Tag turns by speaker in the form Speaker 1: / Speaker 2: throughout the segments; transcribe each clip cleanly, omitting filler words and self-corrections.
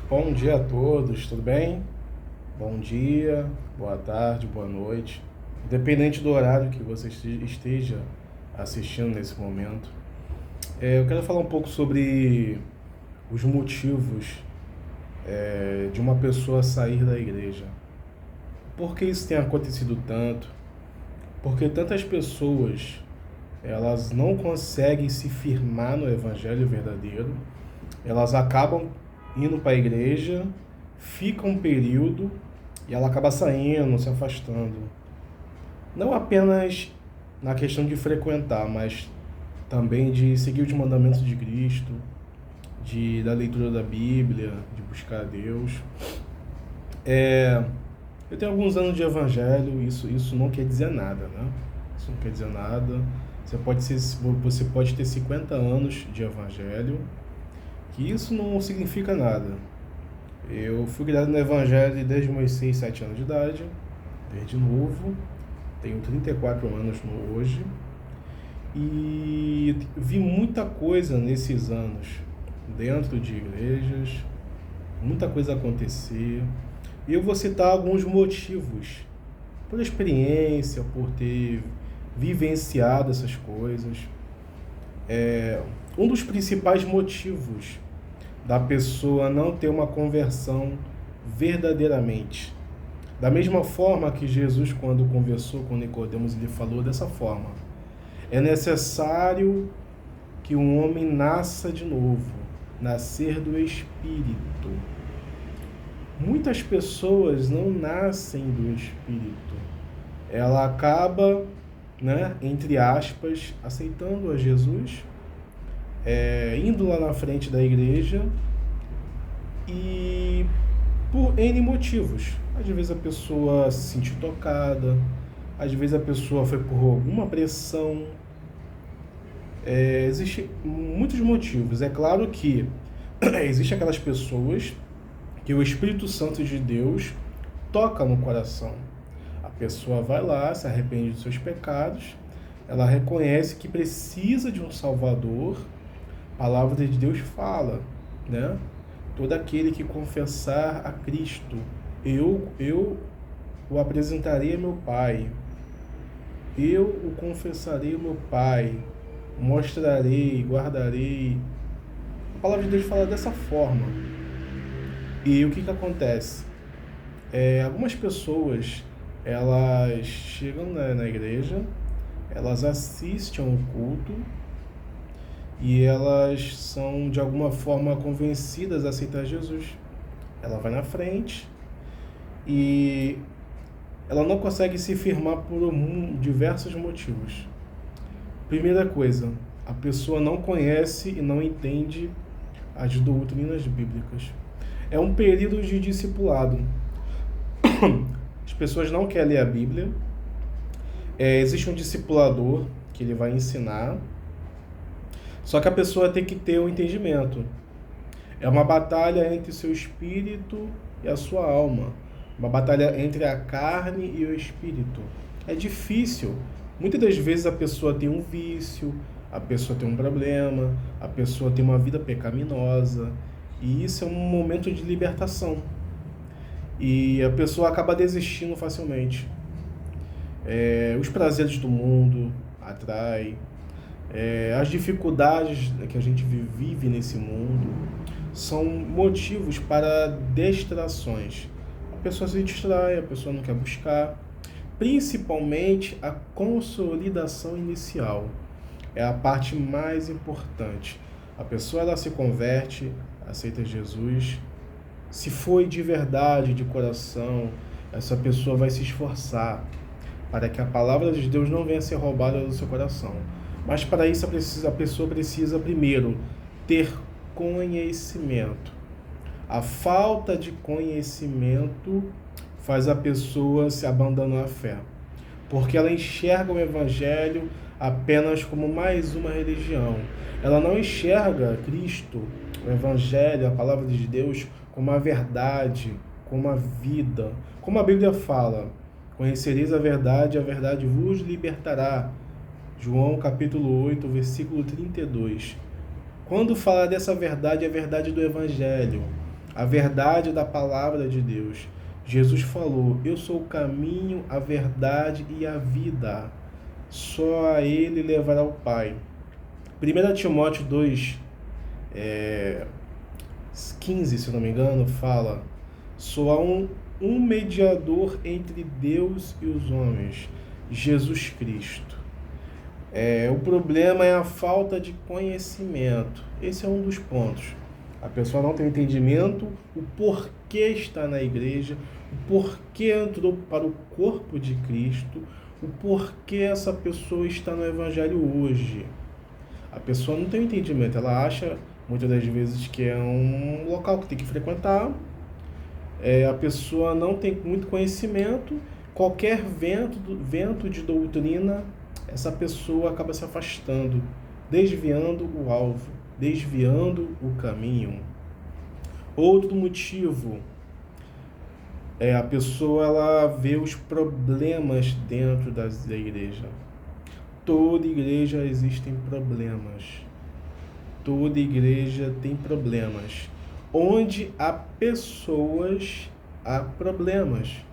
Speaker 1: Bom dia a todos, tudo bem? Bom dia, boa tarde, boa noite. Independente do horário que você esteja assistindo nesse momento. Eu quero falar um pouco sobre os motivos de uma pessoa sair da igreja. Por que isso tem acontecido tanto? Porque tantas pessoas elas não conseguem se firmar no evangelho verdadeiro. Elas acabam indo para a igreja, fica um período e ela acaba saindo, se afastando. Não apenas na questão de frequentar, mas também de seguir os mandamentos de Cristo, da leitura da Bíblia, de buscar a Deus. Eu tenho alguns anos de evangelho, isso não quer dizer nada, né? Isso não quer dizer nada. Você pode ter 50 anos de evangelho, que isso não significa nada. Eu fui criado no evangelho desde meus 6, 7 anos de idade, desde novo, tenho 34 anos hoje, e vi muita coisa nesses anos, dentro de igrejas, muita coisa acontecer. E eu vou citar alguns motivos, por experiência, por ter vivenciado essas coisas. Um dos principais motivos da pessoa não ter uma conversão verdadeiramente. Da mesma forma que Jesus, quando conversou com Nicodemos, ele falou dessa forma: é necessário que um homem nasça de novo, nascer do Espírito. Muitas pessoas não nascem do Espírito. Ela acaba, entre aspas, aceitando a Jesus, indo lá na frente da igreja e por N motivos. Às vezes a pessoa se sentiu tocada, às vezes a pessoa foi por alguma pressão. Existem muitos motivos. É claro que existem aquelas pessoas que o Espírito Santo de Deus toca no coração. A pessoa vai lá, se arrepende dos seus pecados, ela reconhece que precisa de um Salvador. A palavra de Deus fala, né? Todo aquele que confessar a Cristo, eu o apresentarei a meu Pai. Eu o confessarei ao meu Pai. Mostrarei, guardarei. A palavra de Deus fala dessa forma. E o que acontece? Algumas pessoas, elas chegam na igreja, elas assistem ao culto e elas são de alguma forma convencidas a aceitar Jesus. Ela vai na frente e ela não consegue se firmar por diversos motivos. Primeira coisa, a pessoa não conhece e não entende as doutrinas bíblicas. É um período de discipulado. As pessoas não querem ler a Bíblia. Existe um discipulador que ele vai ensinar. Só que a pessoa tem que ter um entendimento. É uma batalha entre o seu espírito e a sua alma. Uma batalha entre a carne e o espírito. É difícil. Muitas das vezes a pessoa tem um vício, a pessoa tem um problema, a pessoa tem uma vida pecaminosa. E isso é um momento de libertação. E a pessoa acaba desistindo facilmente. Os prazeres do mundo atraem. As dificuldades que a gente vive nesse mundo são motivos para distrações. A pessoa se distrai, a pessoa não quer buscar. Principalmente a consolidação inicial. É a parte mais importante. A pessoa ela se converte, aceita Jesus. Se foi de verdade, de coração, essa pessoa vai se esforçar para que a palavra de Deus não venha a ser roubada do seu coração. Mas para isso a pessoa precisa primeiro ter conhecimento. A falta de conhecimento faz a pessoa se abandonar à fé, porque ela enxerga o Evangelho apenas como mais uma religião. Ela não enxerga Cristo, o Evangelho, a palavra de Deus, como a verdade, como a vida. Como a Bíblia fala: conhecereis a verdade vos libertará. João capítulo 8, versículo 32. Quando fala dessa verdade, é a verdade do Evangelho. a verdade da palavra de Deus. Jesus falou: eu sou o caminho, a verdade e a vida. Só a ele levará ao Pai. 1 Timóteo 2, 15, se não me engano, fala: só há um mediador entre Deus e os homens, Jesus Cristo. O problema é a falta de conhecimento. Esse é um dos pontos. A pessoa não tem entendimento, o porquê está na igreja, o porquê entrou para o corpo de Cristo, o porquê essa pessoa está no evangelho hoje. A pessoa não tem entendimento, ela acha muitas das vezes que é um local que tem que frequentar, a pessoa não tem muito conhecimento, qualquer vento de doutrina, essa pessoa acaba se afastando, desviando o alvo, desviando o caminho. Outro motivo a pessoa ela vê os problemas dentro da igreja. Toda igreja existem problemas. Toda igreja tem problemas. Onde há pessoas, há problemas.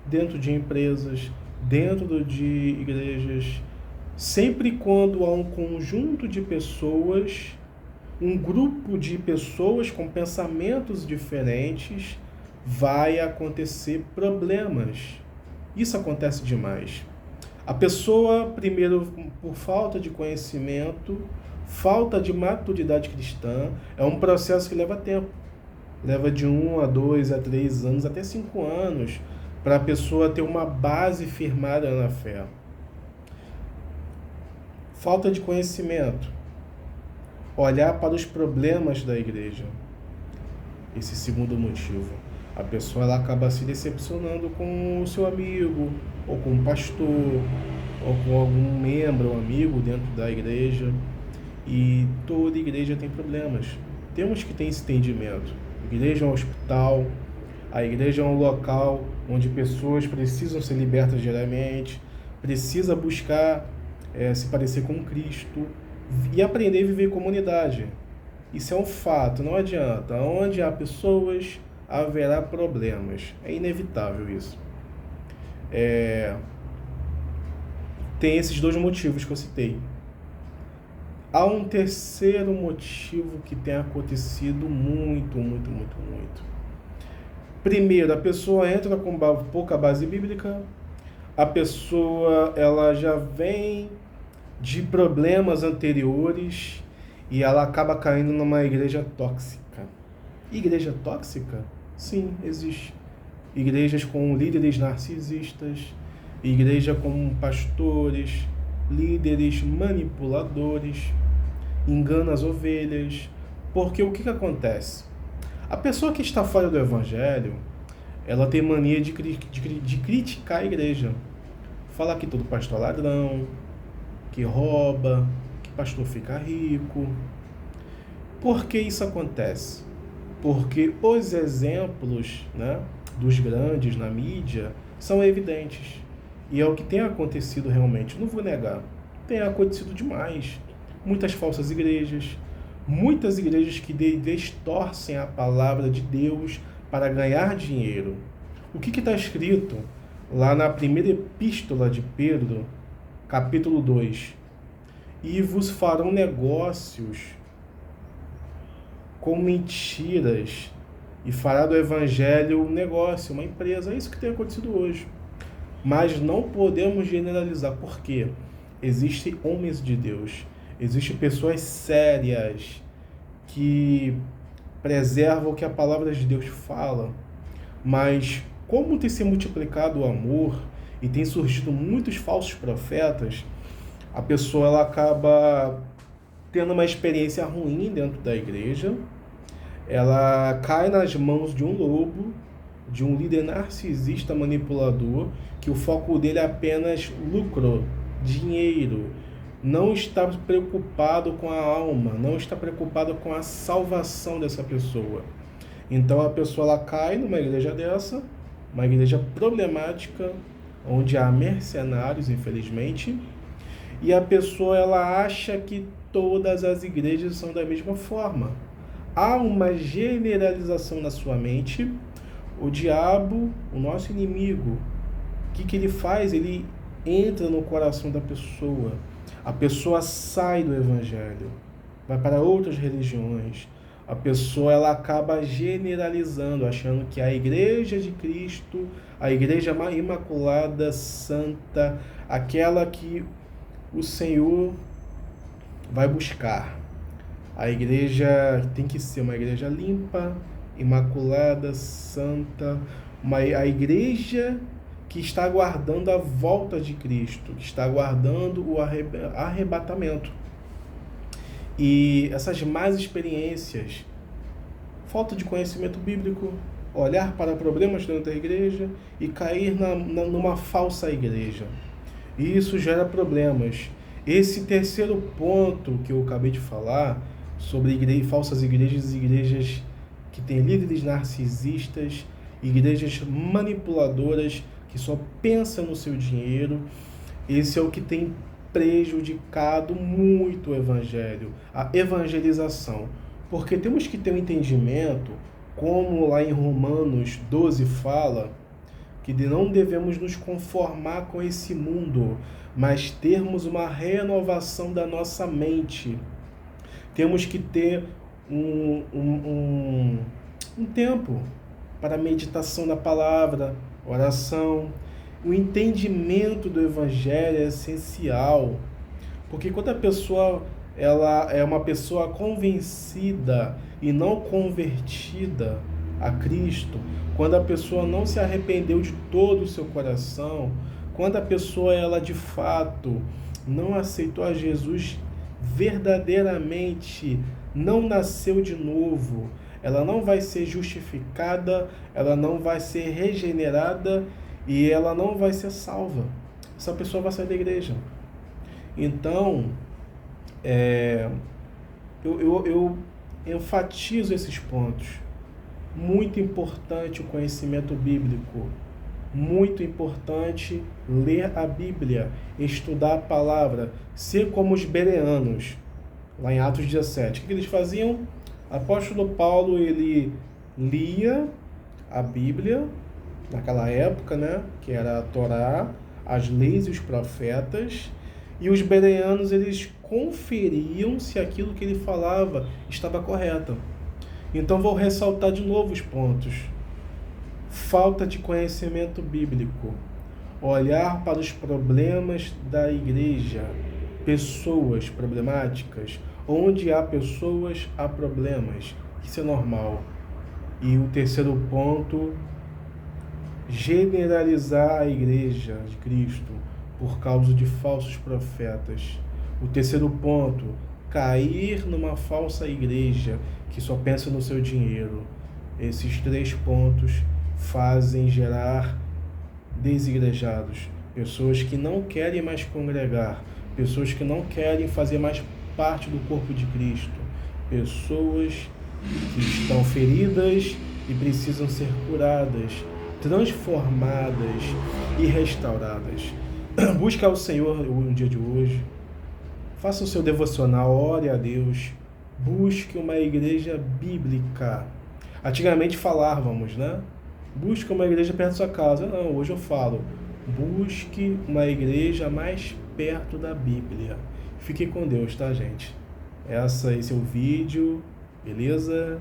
Speaker 1: Dentro de empresas, dentro de igrejas. Sempre quando há um conjunto de pessoas, um grupo de pessoas com pensamentos diferentes, vai acontecer problemas. Isso acontece demais. A pessoa, primeiro, por falta de conhecimento, falta de maturidade cristã, é um processo que leva tempo. Leva de 1 a 2 a 3 anos, até 5 anos, para a pessoa ter uma base firmada na fé. Falta de conhecimento. Olhar para os problemas da igreja. Esse segundo motivo. A pessoa ela acaba se decepcionando com o seu amigo, ou com o pastor, ou com algum membro ou amigo dentro da igreja. E toda igreja tem problemas. Temos que ter esse entendimento. A igreja é um hospital, a igreja é um local onde pessoas precisam ser libertas diariamente, precisa buscar se parecer com Cristo e aprender a viver em comunidade. Isso é um fato, não adianta. Onde há pessoas, haverá problemas. É inevitável isso. Tem esses dois motivos que eu citei. Há um terceiro motivo que tem acontecido muito. Primeiro, a pessoa entra com pouca base bíblica, a pessoa ela já vem de problemas anteriores e ela acaba caindo numa igreja tóxica. Igreja tóxica? Sim, existe. Igrejas com líderes narcisistas, igreja com pastores, líderes manipuladores, engana as ovelhas. Porque o que acontece? A pessoa que está fora do evangelho, ela tem mania de criticar a igreja. Falar que todo pastor é ladrão, que rouba, que pastor fica rico. Por que isso acontece? Porque os exemplos, dos grandes na mídia são evidentes. E é o que tem acontecido realmente. Não vou negar. Tem acontecido demais. Muitas falsas igrejas. Muitas igrejas que distorcem a palavra de Deus para ganhar dinheiro. O que está escrito lá na primeira epístola de Pedro, capítulo 2? E vos farão negócios com mentiras e fará do evangelho um negócio, uma empresa. É isso que tem acontecido hoje. Mas não podemos generalizar. Por quê? Existem homens de Deus. Existem pessoas sérias que preservam o que a palavra de Deus fala. Mas como tem se multiplicado o amor e tem surgido muitos falsos profetas, a pessoa ela acaba tendo uma experiência ruim dentro da igreja. Ela cai nas mãos de um lobo, de um líder narcisista manipulador, que o foco dele é apenas lucro, dinheiro. Não está preocupado com a alma, não está preocupado com a salvação dessa pessoa. Então a pessoa ela cai numa igreja dessa, uma igreja problemática, onde há mercenários, infelizmente, e a pessoa ela acha que todas as igrejas são da mesma forma. há uma generalização na sua mente, o diabo, o nosso inimigo, o que ele faz? Ele entra no coração da pessoa. A pessoa sai do evangelho, vai para outras religiões. A pessoa ela acaba generalizando, achando que a Igreja de Cristo, a Igreja Imaculada, Santa, aquela que o Senhor vai buscar. A igreja tem que ser uma igreja limpa, imaculada, santa, a igreja que está aguardando a volta de Cristo, que está aguardando o arrebatamento. E essas más experiências, falta de conhecimento bíblico, olhar para problemas dentro da igreja e cair numa falsa igreja. E isso gera problemas. Esse terceiro ponto que eu acabei de falar, sobre falsas igrejas e igrejas que têm líderes narcisistas, igrejas manipuladoras que só pensam no seu dinheiro, esse é o que tem prejudicado muito o evangelho, a evangelização. Porque temos que ter um entendimento, como lá em Romanos 12 fala, que não devemos nos conformar com esse mundo, mas termos uma renovação da nossa mente. Temos que ter um tempo para meditação da palavra, oração. O entendimento do evangelho é essencial, porque quando a pessoa ela é uma pessoa convencida e não convertida a Cristo, quando a pessoa não se arrependeu de todo o seu coração, quando a pessoa ela de fato não aceitou a Jesus verdadeiramente, não nasceu de novo, ela não vai ser justificada, ela não vai ser regenerada e ela não vai ser salva. Essa pessoa vai sair da igreja. Então, eu enfatizo esses pontos. Muito importante o conhecimento bíblico. Muito importante ler a Bíblia, estudar a palavra, ser como os bereanos, lá em Atos 17. O que eles faziam? O apóstolo Paulo, ele lia a Bíblia, naquela época, né, que era a Torá, as leis e os profetas, e os bereanos, eles conferiam se aquilo que ele falava estava correto. Então, vou ressaltar de novo os pontos. Falta de conhecimento bíblico, olhar para os problemas da igreja, pessoas problemáticas, onde há pessoas, há problemas, isso é normal. E o terceiro ponto, generalizar a igreja de Cristo por causa de falsos profetas. O terceiro ponto, cair numa falsa igreja que só pensa no seu dinheiro. Esses três pontos fazem gerar desigrejados, pessoas que não querem mais congregar, pessoas que não querem fazer mais parte do corpo de Cristo, pessoas que estão feridas e precisam ser curadas, transformadas e restauradas. Busque ao Senhor no dia de hoje, faça o seu devocional, ore a Deus, busque uma igreja bíblica. Antigamente falávamos, né? Busque uma igreja perto da sua casa. Não, hoje eu falo, busque uma igreja mais perto da Bíblia. Fique com Deus, tá, gente? Esse é o vídeo, beleza?